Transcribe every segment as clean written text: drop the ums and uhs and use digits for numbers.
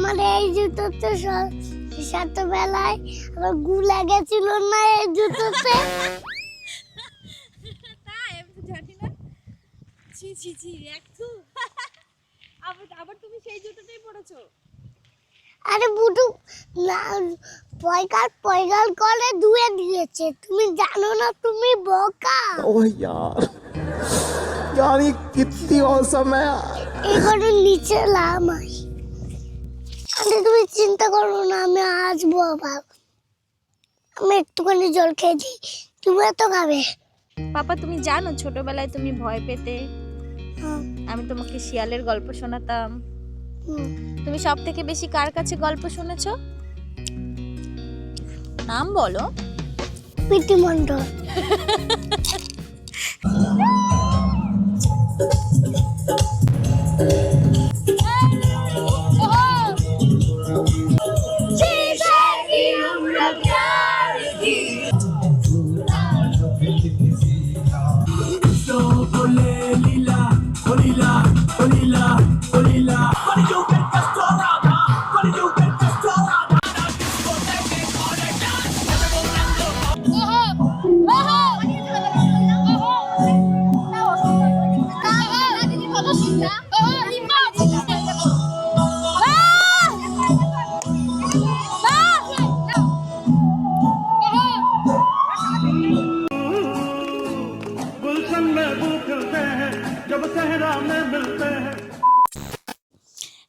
আমার এই জুতোতে ছোটবেলায় আমার গু লেগেছিল না এই জুতোতে। তাই আমি তো জানি না। ছি ছি ছি একটু আবার তুমি সেই জুতোটাই পরেছো? আরে বুটু না, পয়গাল করে ধুয়ে দিয়েছে, তুমি জানো না, তুমি বোকা। ओह यार यार ये कितनी औसम है यार। এগুলো নিচে নামাই। আরে তুমি চিন্তা করো না, আমি আসবো আবার। আমি একটুখানি জল খেয়ে দিই, তুমি তো খাবে। পাপা তুমি জানো ছোটবেলায় তুমি ভয় পেতে, আমি তোমাকে শিয়ালের গল্প শোনাতাম। তুমি সব থেকে বেশি কার কাছে গল্প শুনেছো? নাম বলো। পিটি Mondal.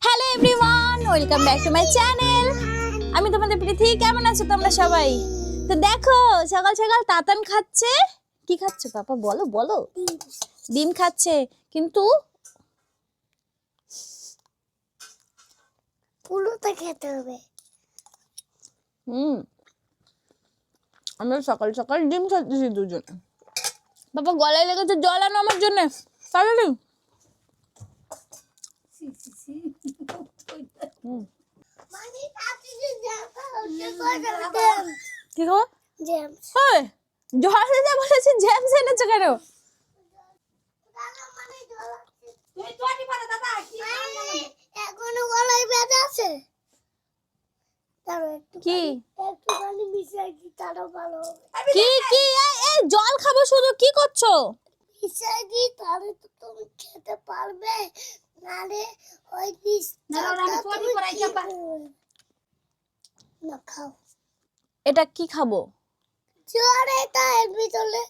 Hello everyone, welcome back to my channel. আমি তোমাদের প্রীতি। কেমন আছো তোমরা সবাই? তো দেখো সকাল সকাল তাতান খাচ্ছে। কি খাচ্ছে পাপা? বলো বলো। ডিম খাচ্ছে, কিন্তু পুরোটা খেতে হবে। আমরা সকাল সকাল ডিম খাচ্ছি দুজনে। বাবা গলায় লেগেছে, জল আনো আমার জন্য তাড়াতাড়ি। মানে তাতে কি গো? জেমস। ওই জল দিতে বলেছি, জেমস এনেছো কেন? তুমি তোটি পারে দাদা, কি এখনো গলায় ব্যথা আছে? কি একটুখানি মিশাই কি তারও ভালো হবে। কি কি এই জল খাবো শুধু, কি করছো? মিশাই কি তাহলে তো তুমি খেতে পারবে, নালে ওই না আমি তোটি পরাই যাবা না খাও। এটা কি খাবো? জ্বর, এটা এর ভিতরে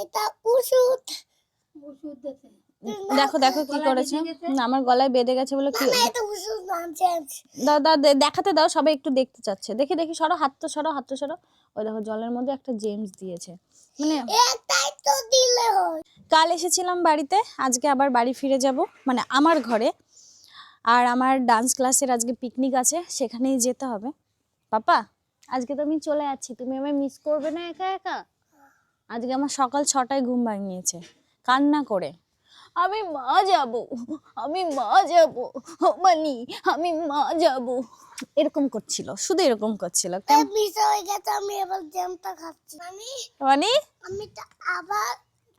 এটা ওষুধ। ওষুধ দিতে দেখো দেখো কি করেছে। না, আমার গলায় বেঁধে গেছে বলে কি? না এটা ওষুধ না, জেমস। দাও দাও দেখাতে দাও, সবাই একটু দেখতে চাচ্ছে। দেখি দেখি, সরো হাত তো সরো, হাত তো সরো। ওই দেখো জলের মধ্যে একটা জেমস দিয়েছে। মানে এটাই তো দিলে হয়। কাল এসেছিলাম বাড়িতে, আজকে আবার বাড়ি ফিরে যাব, মানে আমার ঘরে। আর আমার ডান্স ক্লাসের আজকে পিকনিক আছে, সেখানেই যেতে হবে। পাপা আজকে তো আমি চলে যাচ্ছি, তুমি আমায় মিস করবে না একা একা? আজকে আমার সকাল 6টায় ঘুম ভাঙিয়েছে কান্না করে, আমি মা যাব, আমি মা যাব, মানি আমি মা যাব, এরকম করছিল, শুধু এরকম করছিল। মিশা হয়ে গেছে, আমি এবার জ্যামটা খাচ্ছি। মানে আমি তো আবার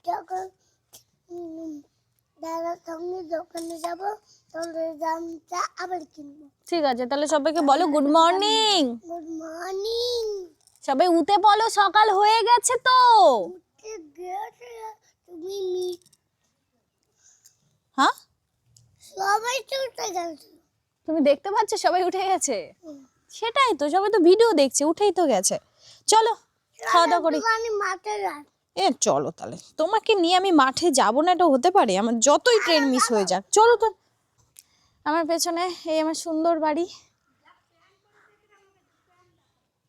যখন দাদার সঙ্গে দোকানে যাব, তাহলে জ্যামটা আবার কিনবো। ঠিক আছে, তাহলে সবাইকে বলো গুড মর্নিং। Good morning. সবাই উঠে বলো, সকাল হয়ে গেছে তো। তুমি হ্যাঁ সবাই তো উঠে গেছে। তুমি দেখতে পাচ্ছ সবাই উঠে গেছে? সেটাই তো, সবাই তো ভিডিও দেখছে, উঠেই তো গেছে। চলো খাওয়া দাওয়া করি। মাঠে যান। চলো তাহলে, তোমাকে নিয়ে আমি মাঠে যাব না এটা হতে পারে? আমার যতই ট্রেন মিস হয়ে যাক, চলো তো। আমার পেছনে এই আমার সুন্দর বাড়ি।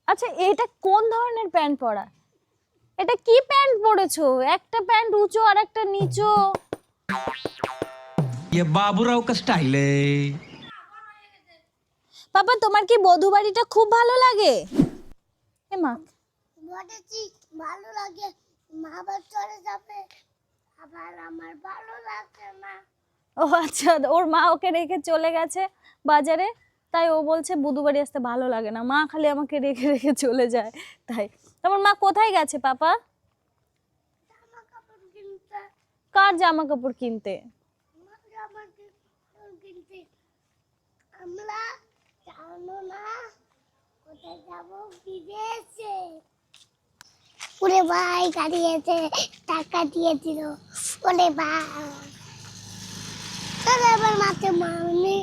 আচ্ছা এটা কোন ধরনের প্যান্ট পরা? এটা কি প্যান্ট পরেছো? একটা প্যান্ট উঁচু আর একটা নিচু। ये बाबूराव का स्टाइल है। পাপা তোমার কি বধূ বাড়িটা খুব ভালো লাগে? এ মা বলেছি ভালো লাগে, মা আবার চলে যাবে, আবার আমার ভালো লাগছে না। ও আচ্ছা, ওর মা ওকে রেখে চলে গেছে বাজারে, তাই ও বলছে বুধু বাড়ি আসতে ভালো লাগে না, মা খালি আমাকে রেখে রেখে চলে যায়। তাই তোমার মা কোথায় গেছে পাপা? জামা কাপড় কিনতে। কার জামা কাপড় কিনতে? জামা কাপড় কিনতে। আমরা জানো না কোথায় যাবো? বিদেশে। ওরে ভাই কাটিয়েছে, টাকা দিয়ে দিল। ওরে ভাই তাহলে এবার মাকে মারনি,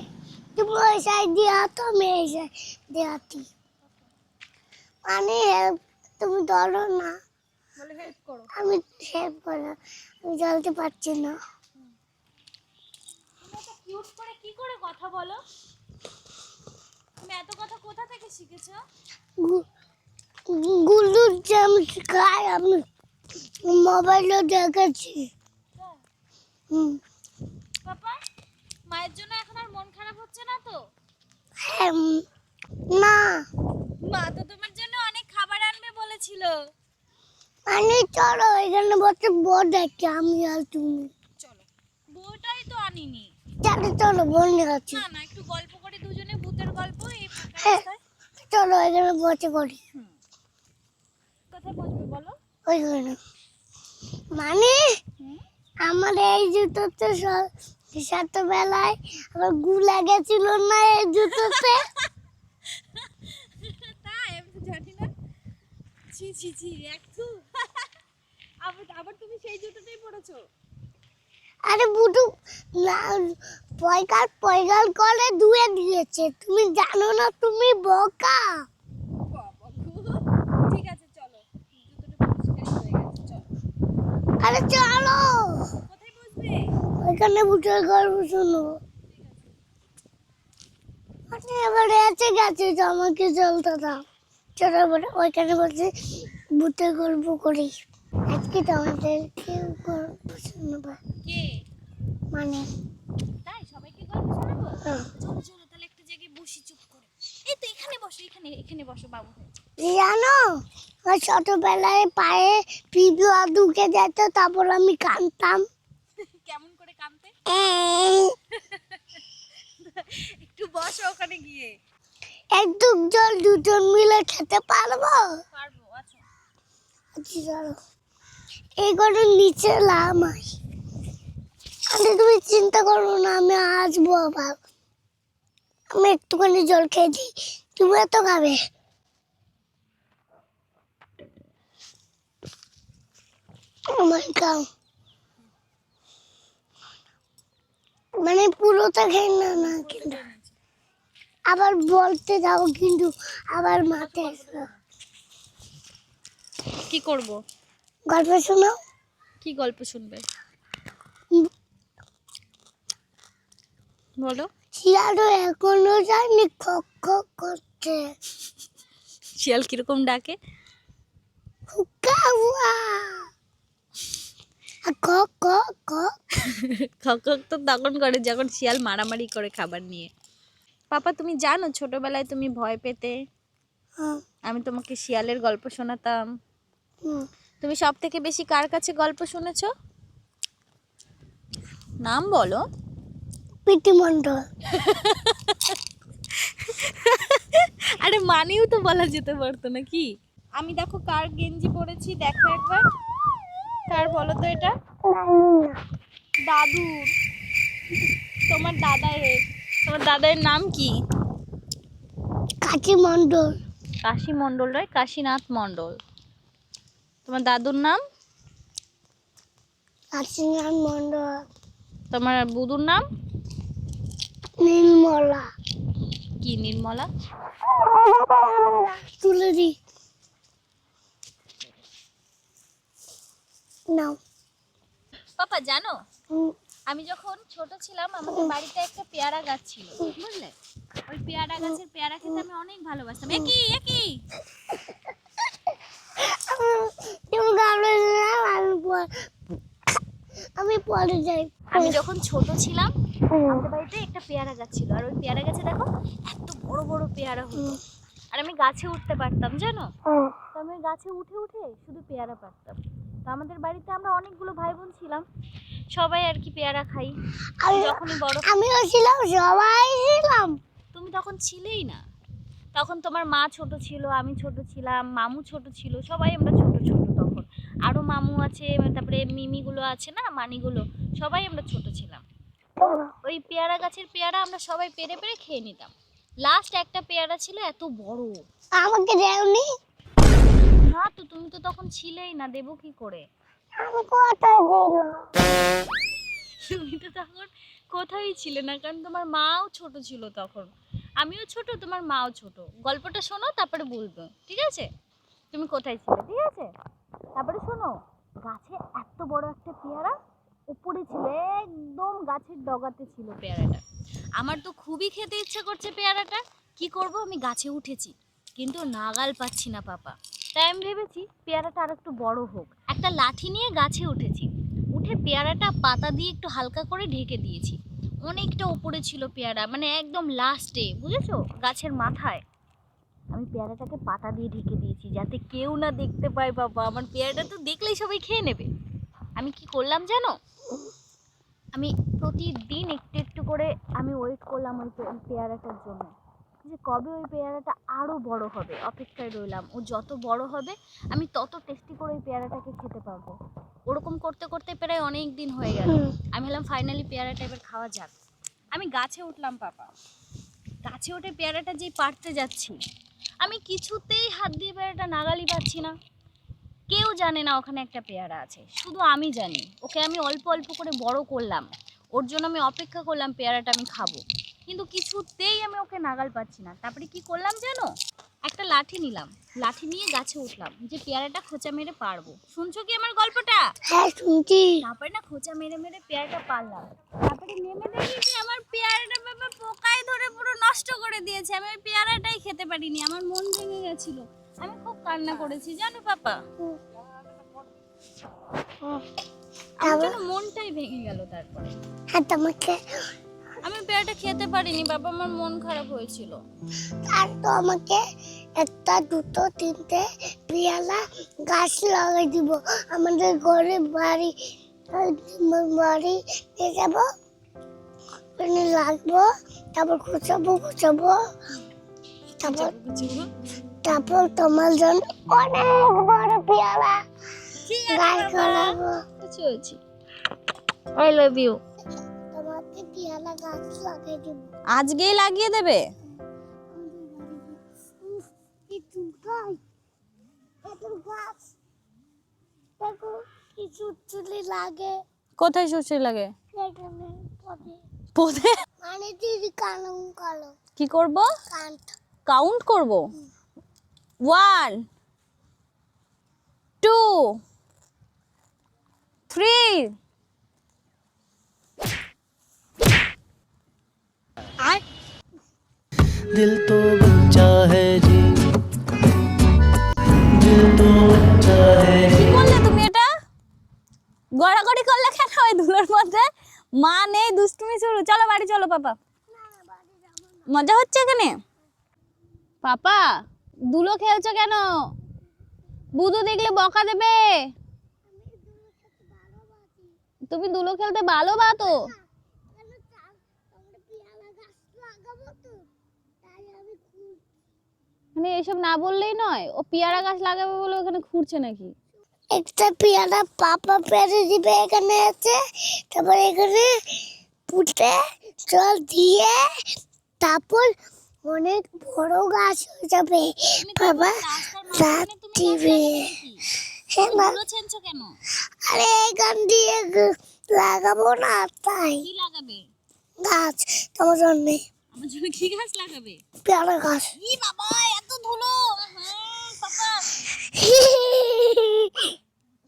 তুমি ওই সাইড দিয়ে হাতো, আমি এই সাইড দিয়ে হাতি। মানে help তুমি ধরো না, বলে হেল্প করো। আমি হেল্প করো, আমি চলতে পারছি না। তুমি এত কিউট করে কি করে কথা বলো? তুমি এত কথা কোথা থেকে শিখেছো? গুলুর জ্যাম খাই আমি মোবাইলে দেখেছি। হুম, পাপা, মায়ের জন্য এখন আর মন খারাপ হচ্ছে না তো? হ্যাঁ, না মা তো তোমার জন্য অনেক খাবার আনবে বলেছিল। মানে চলো এখানে বসে বোর দেখছি আমি আর তুমি। চলো। বউটাই তো আনিনি। চলো চলো বন্ধু আছি। না না, একটু গল্প করে দুজনে, ভূতের গল্প এই ফাঁকা হ্যাঁ, রাস্তায়। চলো এখানে বসে করি। কোথায় বসবে বলো? ওইখানে মানে আমার এই জুতোতে ছোটবেলায় আমার গু লেগেছিল না এই জুতোতে। তাই আমি তো জানি না। ছি ছি ছি, একটু আবার তুমি সেই জুতোটাই পরেছো? আরে বুটু পয়গাল পয়গাল করে ধুয়ে দিয়েছে, তুমি জানো না, তুমি বোকা। বাবা গো। ঠিক আছে চলো, জুতোটা পরিষ্কার হয়ে গেছে, চলো। আরে চলো কোথায় বসবে? ওইখানে বুটের গল্প শোনো। মানে এবার এসে গেছে তো আমাকে চলতে দাও। চলো এবার ওইখানে বসে ভূতের গল্প করি। আজকে তো আমাদের কেউ গল্প শোনাবে কে? মানে তাই সবাইকে গল্প শোনাবো? হ্যাঁ। চলো চলো তাহলে একটা জায়গায় বসি চুপ করে। এই তো এখানে বসো, এখানে এখানে বসো বাবু হয়ে। জানো আমার ছোটবেলায় পায়ে পিঁপড়া ঢুকে যেত, তারপর আমি কাঁদতাম। কেমন করে কাঁদতে? এই, একটু বসো ওখানে গিয়ে। এক ডুব জল দুজন মিলে খেতে পারবো? পারবো, আচ্ছা। আচ্ছা, চলো এই ঘরের নিচে নামাই। আরে তুমি চিন্তা করো না, আমি আসবো আবার। আমি একটুখানি জল খেয়ে দিই, তুমি এত খাবে? আমার খাও, মানে পুরোটা খেয়ে না না কিন্তু আবার বলতে যাও কিন্তু আবার মাথায় এসো। কি করব? গল্প শোনাও। কি গল্প শুনবে বলো? শিয়ালও এখনো যায়নি, খক খক করছে। শিয়াল কিরকম ডাকে? হুক্কাউয়া কক কক কক। কক কক তো তখন করে যখন শিয়াল মারামারি করে খাবার নিয়ে। পাপা তুমি জানো ছোটবেলায় তুমি ভয় পেতে, হুম, আমি তোমাকে শিয়ালের গল্প শোনাতাম। হুম। তুমি সব থেকে বেশি কার কাছে গল্প শুনেছো? নাম বলো। পিটি মন্ডল। আরে মানেও তো বলা যেতে পারতো নাকি? আমি দেখো কার গেঞ্জি পরেছি, দেখো একবার। কার বলো তো এটা? দাদুর। তোমার দাদায়ের। তোমার দাদায়ের নাম কি? কাঠি মন্ডল। কাশী মণ্ডল নয়, কাশীনাথ মণ্ডল। তোমার দাদুর নাম? কাশীনাথ মন্ডল। তোমার বুদুর নাম? নির্মলা। কি নির্মলা? তুলে দি নাও। পাপা জানো হুম, আমি যখন ছোট ছিলাম আমাদের বাড়িতে একটা পেয়ারা গাছ ছিল, বুঝলে? ওই পেয়ারা গাছের পেয়ারা খেতে আমি অনেক ভালোবাসতাম। একই একই তুমি গাবলে না, আমি পরে যাই। আমি যখন ছোট ছিলাম আমাদের বাড়িতে একটা পেয়ারা গাছ ছিল, আর ওই পেয়ারা গাছে দেখো এত বড় বড় পেয়ারা হতো। আর আমি গাছে উঠতে পারতাম জানো, তো আমি গাছে উঠে উঠে শুধু পেয়ারা পারতাম। তো আমাদের বাড়িতে আমরা অনেকগুলো ভাই বোন ছিলাম, সবাই আর কি পেয়ারা খাই। যখনই বড় আমিও ছিলাম, সবাই ছিলাম। তুমি তখন ছিলেই না, তখন তোমার মা ছোট ছিল, আমি ছোট ছিলাম, মামু ছোট ছিল, সবাই আমরা ছোট ছোট তখন। আরো মামু আছে, তারপরে মিমিগুলো আছে না, মানিগুলো, সবাই আমরা ছোট ছিলাম। ওই পেয়ারা গাছের পেয়ারা আমরা সবাই পেরে পেরে খেয়ে নিতাম। লাস্ট একটা পেয়ারা ছিল এত বড়। আমাকে দেওনি? না তো, তুমি তো তখন ছিলেই না, দেবো কি করে? আমি কোথায় দিল? তুমি তো তখন কোথায় ছিলে না, কারণ তোমার মাও ছোট ছিল তখন, আমিও ছোট, তোমার মাও ছোট। গল্পটা শোনো তারপরে বলবো, ঠিক আছে? তুমি কোথায় ছিলে, ঠিক আছে? তারপরে শোনো, গাছে এত বড় একটা পেয়ারা উপরে ছিল, একদম গাছের ডগাতে ছিল পেয়ারাটা। আমার তো খুবই খেতে ইচ্ছা করছে পেয়ারাটা। কি করব, আমি গাছে উঠেছি কিন্তু নাগাল পাচ্ছি না পাপা। তাই আমি ভেবেছি পেয়ারাটা আর একটু বড় হোক, একটা লাঠি নিয়ে গাছে উঠেছি। উঠে পেয়ারাটা পাতা দিয়ে একটু হালকা করে ঢেকে দিয়েছি। অনেকটা উপরে ছিল পেয়ারা, মানে একদম লাস্টে, বুঝেছো, গাছের মাথায়। আমি পেয়ারাটাকে পাতা দিয়ে ঢেকে দিয়েছি যাতে কেউ না দেখতে পায় বাবা। আমার পেয়ারাটা তো দেখলেই সবাই খেয়ে নেবে। আমি কি করলাম জানো, আমি প্রতিদিন একটু একটু করে আমি ওয়েট করলাম ওই পেয়ারাটার জন্য, যে কবে ওই পেয়ারাটা আরও বড় হবে। অপেক্ষায় রইলাম, ও যত বড় হবে আমি তত টেস্টি করে ওই পেয়ারাটাকে খেতে পারবো। ওরকম করতে করতে প্রায় অনেক দিন হয়ে গেল। আমি ভাবলাম ফাইনালি পেয়ারাটা এবার খাওয়া যাক। আমি গাছে উঠলাম পাপা, গাছে উঠে পেয়ারাটা যেই পাড়তে যাচ্ছি, আমি কিছুতেই হাত দিয়ে পেয়ারাটা নাগালই পাচ্ছি না। কেউ জানে না ওখানে একটা পেয়ারা আছে, শুধু আমি জানি। ওকে আমি অল্প অল্প করে বড় করলাম, ওর জন্য আমি অপেক্ষা করলাম পেয়ারাটা আমি খাবো, কিন্তু কিছুতেই আমি ওকে নাগাল পাচ্ছি না। তারপরে কি করলাম জানো, একটা লাঠি নিলাম, লাঠি নিয়ে গাছে উঠলাম যে পেয়ারাটা খোঁচা মেরে পারবো। শুনছো কি আমার গল্পটা? হ্যাঁ শুনছি। তারপরে না খোঁচা মেরে মেরে পেয়ারাটা পারলাম। তারপরে নেমে দেখি যে আমার পেয়ারাটা বাবা পোকায় ধরে পুরো নষ্ট করে দিয়েছে। আমি ওই পেয়ারাটাই খেতে পারিনি, আমার মন ভেঙে গেছিল। আমি খুব কান্না করেছি জানো পাপা, আমার জন্য মনটাই ভেঙে গেল। তারপরে হ্যাঁ তোমাকে, আমি পেয়ারাটা খেতে পারিনি বাবা, আমার মন খারাপ হয়েছিল। আর তো আমাকে একটা দুটো তিনটে পেয়ারা গাছ লাগাই দিব। আমাদের ঘরে বাড়ি বাড়ি নিয়ে যাবো, ওখানে লাগবো, তারপর খুঁচাবো তারপর তারপর তোমার জন্য অনেক বড় পেয়ারা গাছ লাগাবো। I love you. তোমাকে পেয়ারা গাছ লাগাই দিব। আজকেই লাগিয়ে দেবে? দেখো কিছু চুলি লাগে, কোথায় সর্ষে লাগে? এখানে পদে পদে? মানে দিদি কালো কালো কি করব? কান্ত কাউন্ট করব? 1 2 3 दिल तो बच्चा है जी, दिल तो बच्चा है जी। কি করলে তুমি এটা? গড়াগড়ি করলে কেন ওই ধুলোর মধ্যে? মা নেই, দুষ্টুমি শুরু। চলো বাড়ি চলো পাপা, মজা হচ্ছে এখানে। পাপা ধুলো খেলছো কেন? বুধু দেখলে বকা দেবে। তুমি ধুলো খেলতে ভালোবাসো? মানে এসব না বললেই নয়, ও পেয়ারা গাছ লাগাবে বলে ওখানে ঘুরছে নাকি? একটা পেয়ারা পাপা পেরে দিবে, এখানে আছে, তারপর এখানে পুঁতে জল দিয়ে তারপর অনেক বড় গাছ হয়ে যাবে। বাবা রাত দিবে। হ্যাঁ মা, ধুলো ছেনছো কেন? আরে এখান দিয়ে লাগাবো না, তাই কি লাগাবে? গাছ তোমার জন্য। আমার জন্য কি গাছ লাগাবে? পেয়ারা গাছ। ই বাবা এত ধুলো। পাপা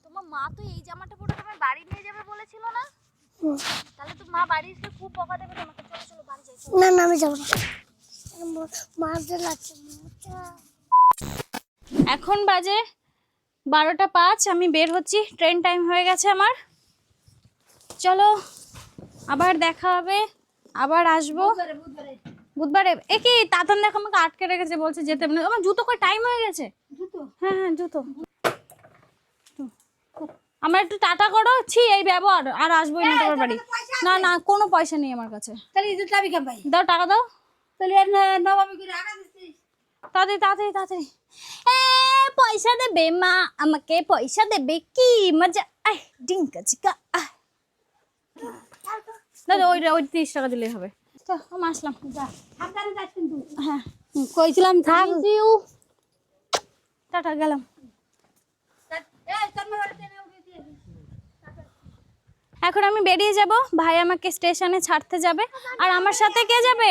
তোমার মা তো এই জামাটা পরে তোমার বাড়ি নিয়ে যাবে বলেছিল না? তাহলে তো মা বাড়ি এসে খুব বকা দেবে তোমাকে। চলো চলো বাড়ি যাই। না না আমি যাবো না, মাঝে লাগছে। এখন বাজে 12টা 5, আমি বের হচ্ছি, ট্রেন টাইম হয়ে গেছে আমার। চলো আবার দেখা হবে, আবার আসবো বুধবারে। এ কি তাতান দেখো আমাকে আটকে রেখেছে, বলছে যেতে হবে না। আমার জুতো করে টাইম হয়ে গেছে। হ্যাঁ হ্যাঁ জুতো। আমার একটু টাটা করো। ছি এই ব্যবহার, আর আসবোই না তোমার বাড়ি। না না কোনো পয়সা নেই আমার কাছে। তাহলে ঈদের চাবি কেন ভাই? দাও টাকা দাও। তাহলে আর নবাবি করে আটা দিচ্ছিস? তাড়াতাড়ি তাড়াতাড়ি তাড়াতাড়ি। এ পয়সা দেবে মা আমাকে, পয়সা দেবে, কি মজা। আই ডিঙ্কা চিকা। দাদা ওই 30 টাকা দিলেই হবে। তো আমি আসলাম। সাবধানে যাস কিন্তু। হ্যাঁ কইছিলাম থাক থ্যাংক ইউ, টাটা, গেলাম। এখন আমি বেরিয়ে যাব, ভাই আমাকে স্টেশনে ছাড়তে যাবে। আর আমার সাথে কে যাবে?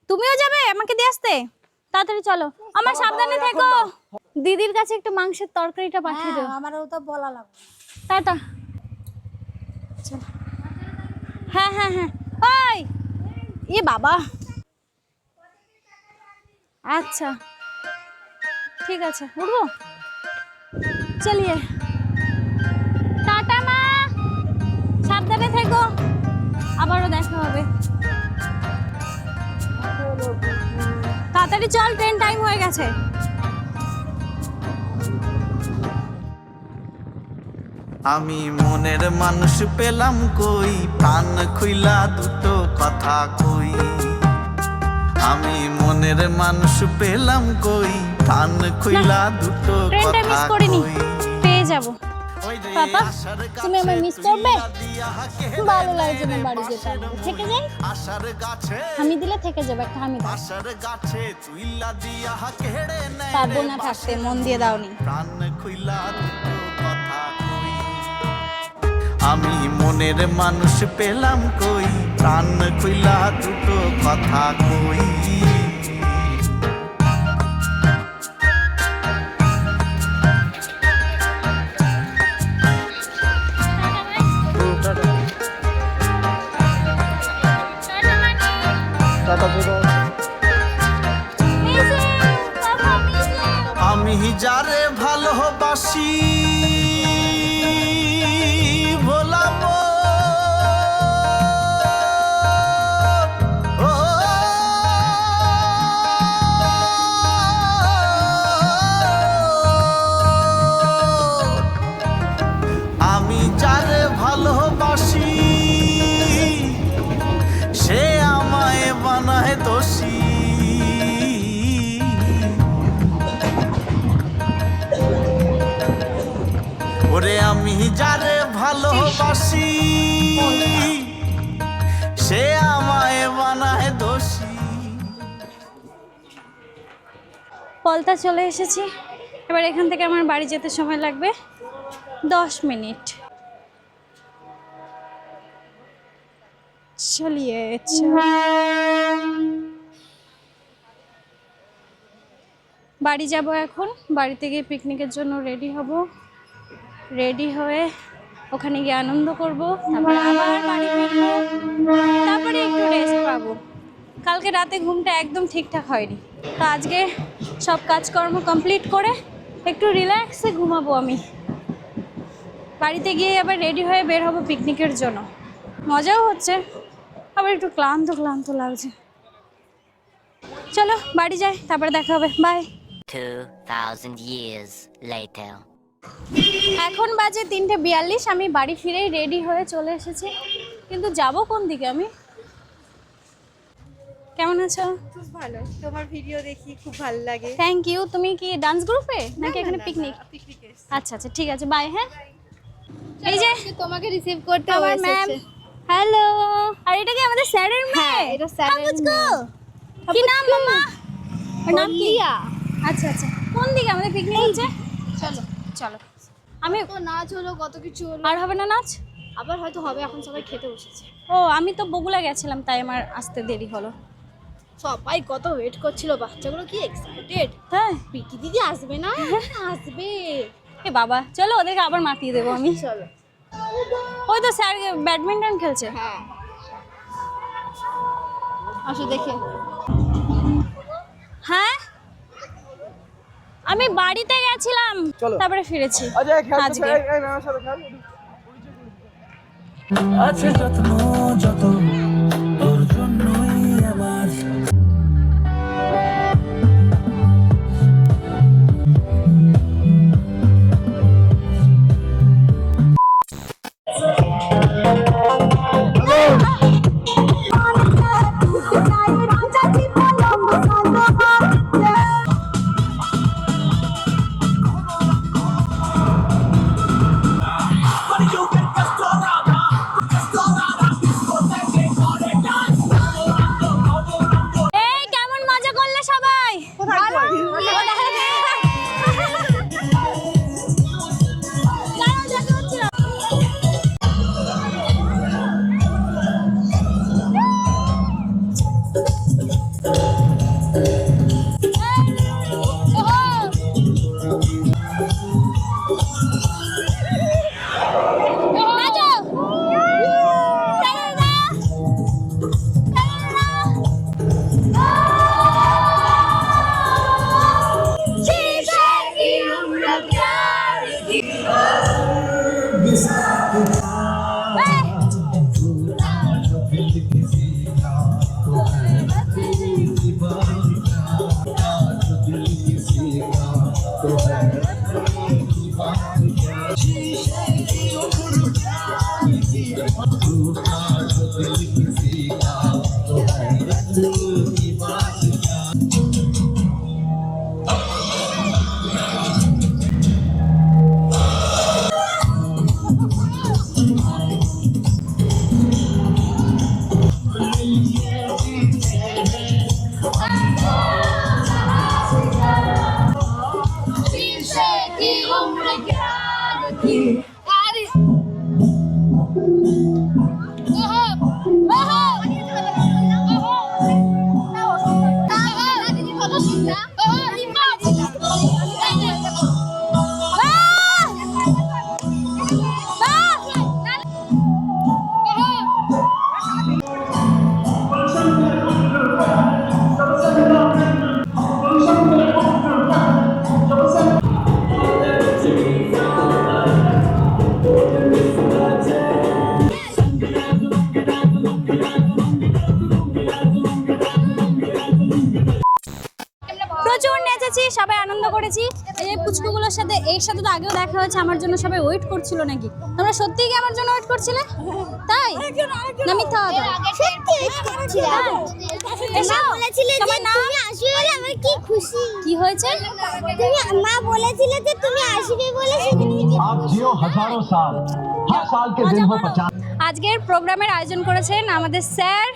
তুমিও যাবে আমাকে দিয়ে আসতে? তাড়াতাড়ি চলো, আমার সাবধানে থেকো। দিদির কাছে একটু মাংসের তরকারিটা পাঠিয়ে দাও। আমারও তো বলা লাগবে। টাটা, চলো। হ্যাঁ হ্যাঁ হ্যাঁ, ওই এ বাবা, আচ্ছা ঠিক আছে, উঠবো, চলিয়ে। টাটা মা, সাবধানে থেকো, আবারও দেখা হবে। তাড়াতাড়ি চল, ট্রেন টাইম হয়ে গেছে। আমি মনের মানুষ পেলাম কই, প্রাণ খুইলা দুটো কথা কই। আমি মনের মানুষ পেলাম কই, প্রাণ খুইলা দুটো ট্রেনটা কথা মিস করিনি, কই। পেয়ে যাব। ওই যে পাপা, আশার তুমি আমায় গাছে মিস করবে? চুইলা দিয়া কেড়ে ভালো লাগছে না নেয় বাড়ি যেতে, বাঁশের আমাকে থেকে বই। যাই। আশার গাছে আমি দিলে থেকে যাবে, একটা আমি দাও। আশার গাছে চুইলা দিয়া কেড়ে নেয় পারবো না থাকতে, মন দিয়ে দাওনি। প্রাণ খুইলা দুটো কথা কই। আমি মনের মানুষ পেলাম কই, প্রাণ খুইলা দুটো কথা কই। আমি যারে ভালোবাসি ভোলাবো, ও আমি যারে ভালোবাসি সে আমায় বানায় দোষী। ওরে আমি যারে ভালোবাসি সে আমায় বানায় দোষী। পলতা চলে এসেছি, এবার এখান থেকে আমার বাড়ি যেতে সময় লাগবে 10 মিনিট। চলিয়ে বাড়ি যাব এখন। বাড়িতে গিয়ে পিকনিকের জন্য রেডি হব, রেডি হয়ে ওখানে গিয়ে আনন্দ করব, তারপরে আবার বাড়ি ফিরবো, তারপরে একটু রেস্ট পাবো। কালকে রাতে ঘুমটা একদম ঠিকঠাক হয়নি, তো আজকে সব কাজকর্ম কমপ্লিট করে একটু রিল্যাক্সে ঘুমাবো আমি। বাড়িতে গিয়ে আবার রেডি হয়ে বের হবো পিকনিকের জন্য। মজাও হচ্ছে, আবার একটু ক্লান্ত ক্লান্ত লাগছে। চলো বাড়ি যাই, তারপরে দেখা হবে, বাই। 2000 years later. এখন বাজে 3:42, আমি বাড়ি ফিরেই রেডি হয়ে চলে এসেছি, কিন্তু যাব কোন দিকে আমি? কেমন আছো? খুব ভালো, তোমার ভিডিও দেখি খুব ভালো লাগে। Thank you. তুমি কি ডান্স গ্রুপে নাকি এখানে পিকনিক? পিকনিকে আচ্ছা আচ্ছা, ঠিক আছে, বাই। হ্যাঁ, এই যে তোমাকে রিসিভ করতে আমার ম্যাম। হ্যালো, আর এটা কি আমাদের স্যারের মেয়ে? এটা স্যারের কি নাম মামা? ওর নাম কি? আচ্ছা আচ্ছা, কোন দিকে আমাদের পিকনিক হচ্ছে? চলো চলো। আমি তো নাচ হলো, কত কিছু হলো, আর হবে না নাচ? আবার হয়তো হবে, এখন সবাই খেতে বসেছে। ও, আমি তো বগুলা গেছিলাম, তাই আমার আসতে দেরি হলো। সবাই কত ওয়েট করছিল, বাচ্চাগুলো কি এক্সাইটেড। হ্যাঁ, পিকি দিদি আসবে না? আসবে। এ বাবা, চলো ওদেরকে আবার মাতিয়ে দেবো আমি। চলো। ওই তো স্যার ব্যাডমিন্টন খেলছে। হ্যাঁ, আসো দেখে। হ্যাঁ, আমি বাড়িতে গেছিলাম, তারপরে ফিরেছি আজকে। আছে যত্ন যত তোর জন্যই আমার। প্রচুর নেচেছি, সবাই আনন্দ করেছি। এই যে পুচকুগুলোর সাথে এর সাথে তো আগেও দেখা হয়েছে, আমার জন্য সবাই ওয়েট করছিল নাকি? তোমরা সত্যিই কি আমার জন্য ওয়েট করছিলে? তাই না মিথ্যা কথা? সত্যি ওয়েট করছিলাম। এসো, বলেছিলে যে সবাই নাম। তুমি আসবে বলে আমার কি খুশি। কি হয়েছে? তুমি মা বলেছিলে যে তুমি আসবে বলে সেদিন কি आप जियो हजारों साल, हर साल के दिन हो 50। আজকের প্রোগ্রামের আয়োজন করেছেন আমাদের স্যার,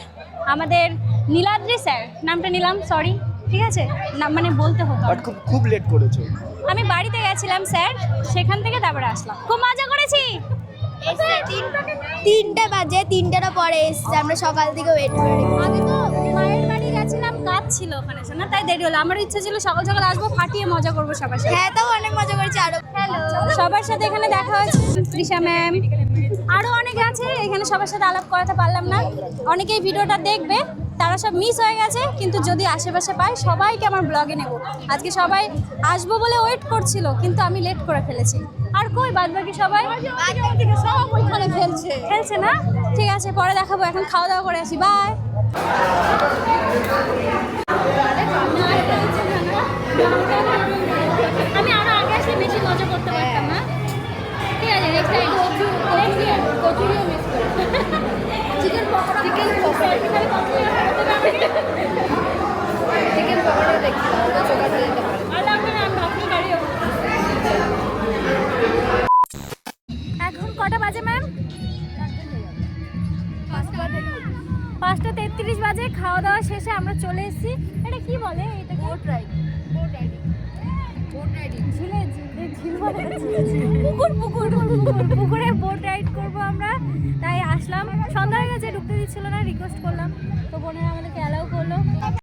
আমাদের নীলাদ্রি স্যার। নামটা নিলাম, সরি, ঠিক আছে? নাম মানে বলতে হতো। খুব লেট করেছো। আমি বাড়িতে গেছিলাম স্যার, সেখান থেকে তারপরে আসলাম। খুব মজা করেছি। 3টা বাজে, 3টার পরে এসছে, আমরা সকাল থেকে ওয়েট করে রেখেছি। আমি তো মায়ের বাড়ি গেছিলাম, কাজ ছিল ওখানে, না তাই দেরি হলো। আমার ইচ্ছা ছিল সকাল সকাল আসবো, ফাটিয়ে মজা করবো সবার সাথে। হ্যাঁ, তাও অনেক মজা করেছি। আরো সবার সাথে এখানে দেখা হয়েছে, তৃষা ম্যাম, আরো অনেকে আছে এখানে, সবার সাথে আলাপ করাতে পারলাম না। অনেকেই ভিডিওটা দেখবে, তারা সব মিস হয়ে গেছে, কিন্তু যদি আশেপাশে পাই সবাইকে আমার ব্লগে নেব। আজকে সবাই আসবো বলে ওয়েট করছিল, কিন্তু আমি লেট করে ফেলেছি। আর কই বাদ বাকি সবাই? সব ওইখানে খেলছে না? ঠিক আছে, পরে দেখাবো। এখন খাওয়া দাওয়া করে আসি, বাই। আমি আরো আগে আসলে বেশি মজা করতে পারতাম না। ঠিক আছে, নেক্সট টাইম কচুরিও মিস করে। চিকেন পকোড়া দেখি আর লাগবে না, আমি আপনি গাড়িও। এখন কটা বাজে ম্যাম? 5:33 বাজে। খাওয়া দাওয়া শেষে আমরা চলে এসেছি। এটা কি বলে? এটা বোট রাইড। পুকুরে বোট রাইড করবো আমরা, তাই আসলাম। সন্ধ্যা হয়ে গেছে, ঢুকতে দিচ্ছিল না, রিকোয়েস্ট করলাম, তো বোনেরা আমাদেরকে অ্যালাউ করলো।